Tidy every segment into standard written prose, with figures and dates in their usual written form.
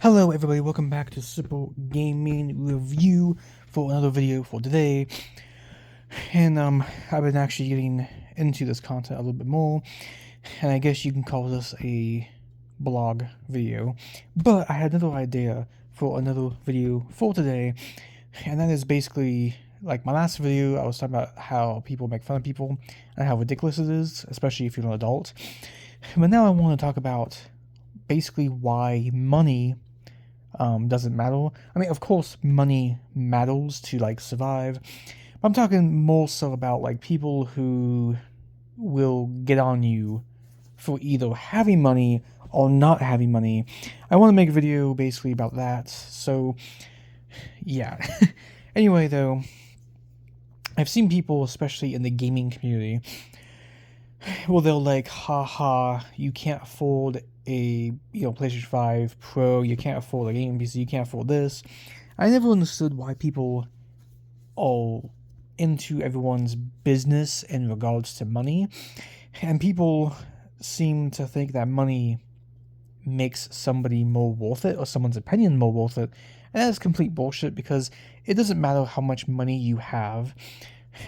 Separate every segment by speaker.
Speaker 1: Hello everybody, welcome back to Simple Gaming Review for another video for today. And I've been actually getting into this content a little bit more, and I guess you can call this a blog video. But I had another idea for another video for today, and that is basically like my last video. I was talking about how people make fun of people and how ridiculous it is, especially if you're an adult. But now I want to talk about basically why money doesn't matter. I mean, of course, money matters to like survive. But I'm talking more so about like people who will get on you for either having money or not having money. I want to make a video basically about that. So, yeah. Anyway, though, I've seen people, especially in the gaming community, well, they'll like, haha, you can't afford a PlayStation 5 Pro, you can't afford a gaming PC, you can't afford this. I never understood why people are into everyone's business in regards to money, and people seem to think that money makes somebody more worth it or someone's opinion more worth it, and that's complete bullshit because it doesn't matter how much money you have.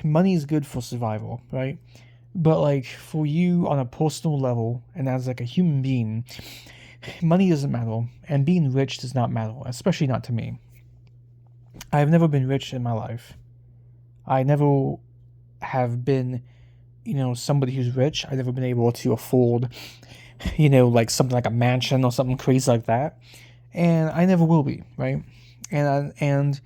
Speaker 1: Money is good for survival, right? But like for you on a personal level and as like a human being, money doesn't matter, and being rich does not matter, especially not to me. I've never been rich in my life. I never have been, somebody who's rich. I've never been able to afford, like something like a mansion or something crazy like that, and I never will be, right? And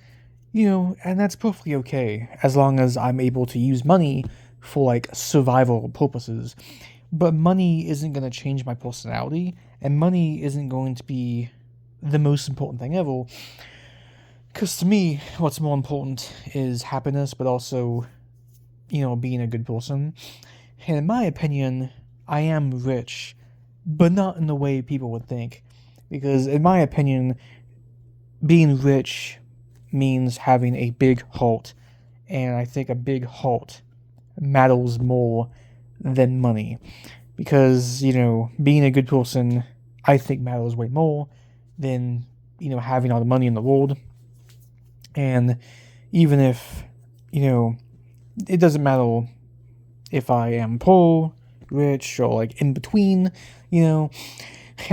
Speaker 1: that's perfectly okay as long as I'm able to use money for like survival purposes. But money isn't going to change my personality, and money isn't going to be the most important thing ever. Because to me, what's more important is happiness, but also, being a good person. And in my opinion, I am rich, but not in the way people would think. Because in my opinion, being rich means having a big heart, and I think a big heart matters more than money, because being a good person I think matters way more than having all the money in the world. And even if it doesn't matter if I am poor, rich, or like in between, at the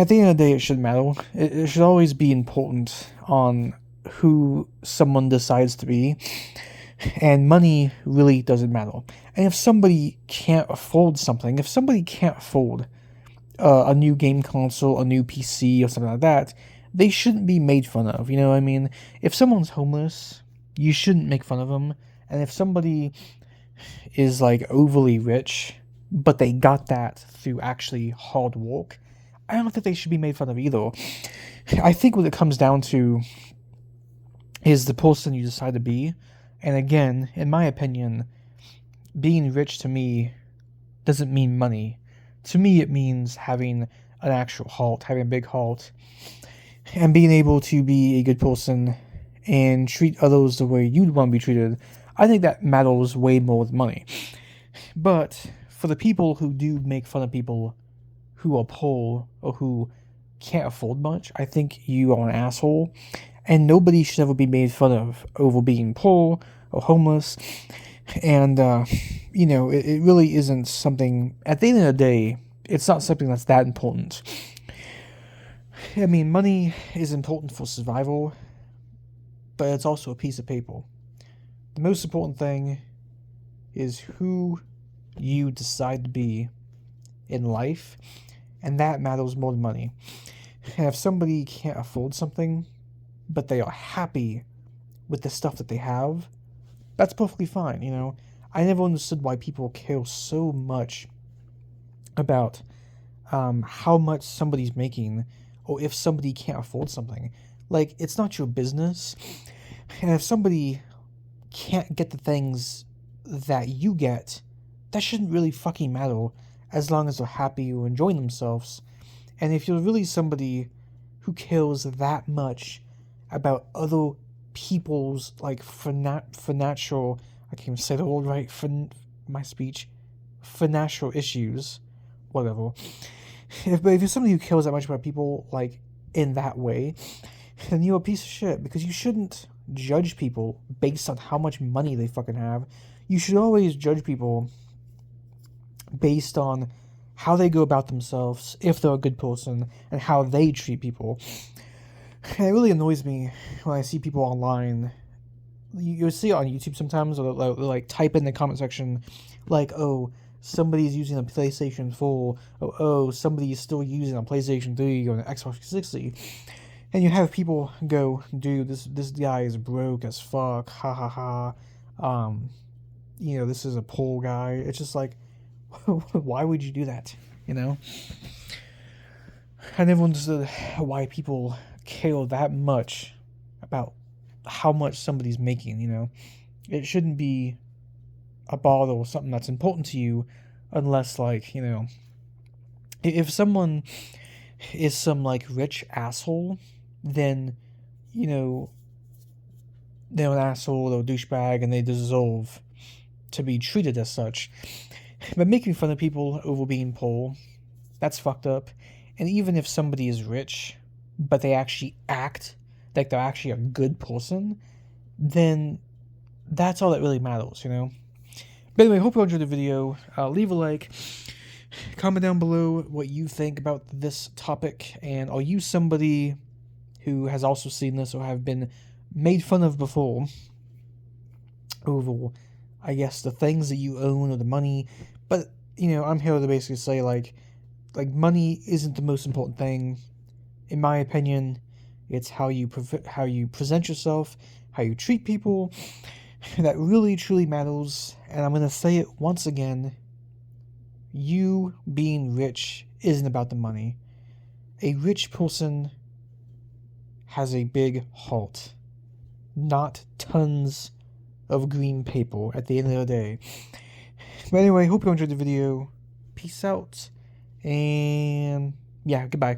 Speaker 1: end of the day it should matter. It should always be important on who someone decides to be, and money really doesn't matter. And if somebody can't afford something, if somebody can't afford a new game console, a new PC, or something like that, they shouldn't be made fun of. You know what I mean? If someone's homeless, you shouldn't make fun of them. And if somebody is like overly rich, but they got that through actually hard work, I don't think they should be made fun of either. I think what it comes down to is the person you decide to be. And again, in my opinion, being rich to me doesn't mean money. To me, it means having an actual heart, having a big heart, and being able to be a good person and treat others the way you'd want to be treated. I think that matters way more than money. But for the people who do make fun of people who are poor or who can't afford much, I think you are an asshole. And nobody should ever be made fun of over being poor or homeless. And, it really isn't something, at the end of the day, it's not something that's that important. I mean, money is important for survival, but it's also a piece of paper. The most important thing is who you decide to be in life, and that matters more than money. And if somebody can't afford something, but they are happy with the stuff that they have, that's perfectly fine. I never understood why people care so much about how much somebody's making, or if somebody can't afford something. Like, it's not your business. And if somebody can't get the things that you get, that shouldn't really fucking matter, as long as they're happy or enjoying themselves. And if you're really somebody who cares that much about other people's like financial, I can't even say the word right, my speech, financial issues, whatever. But if you're somebody who cares that much about people like in that way, then you're a piece of shit, because you shouldn't judge people based on how much money they fucking have. You should always judge people based on how they go about themselves, if they're a good person, and how they treat people. And it really annoys me when I see people online. You'll see it on YouTube sometimes, or they'll like type in the comment section, like, "Oh, somebody's using a PlayStation 4," or "Oh, somebody's still using a PlayStation 3 or an Xbox 360," and you have people go, "Dude, this guy is broke as fuck, ha ha ha." This is a poor guy. It's just like, why would you do that? I never understood why people care that much about how much somebody's making. It shouldn't be a bother or something that's important to you, unless, like, if someone is some, like, rich asshole, then, they're an asshole or a douchebag, and they deserve to be treated as such. But making fun of people over being poor, that's fucked up. And even if somebody is rich, but they actually act like they're actually a good person, then that's all that really matters, But anyway, hope you enjoyed the video. Leave a like. Comment down below what you think about this topic. And are you somebody who has also seen this or have been made fun of before over, I guess, the things that you own or the money? But, I'm here to basically say, like money isn't the most important thing. In my opinion, it's how you present yourself, how you treat people, that really truly matters. And I'm going to say it once again. You being rich isn't about the money. A rich person has a big heart, not tons of green paper at the end of the day. But anyway, hope you enjoyed the video. Peace out. And yeah, goodbye.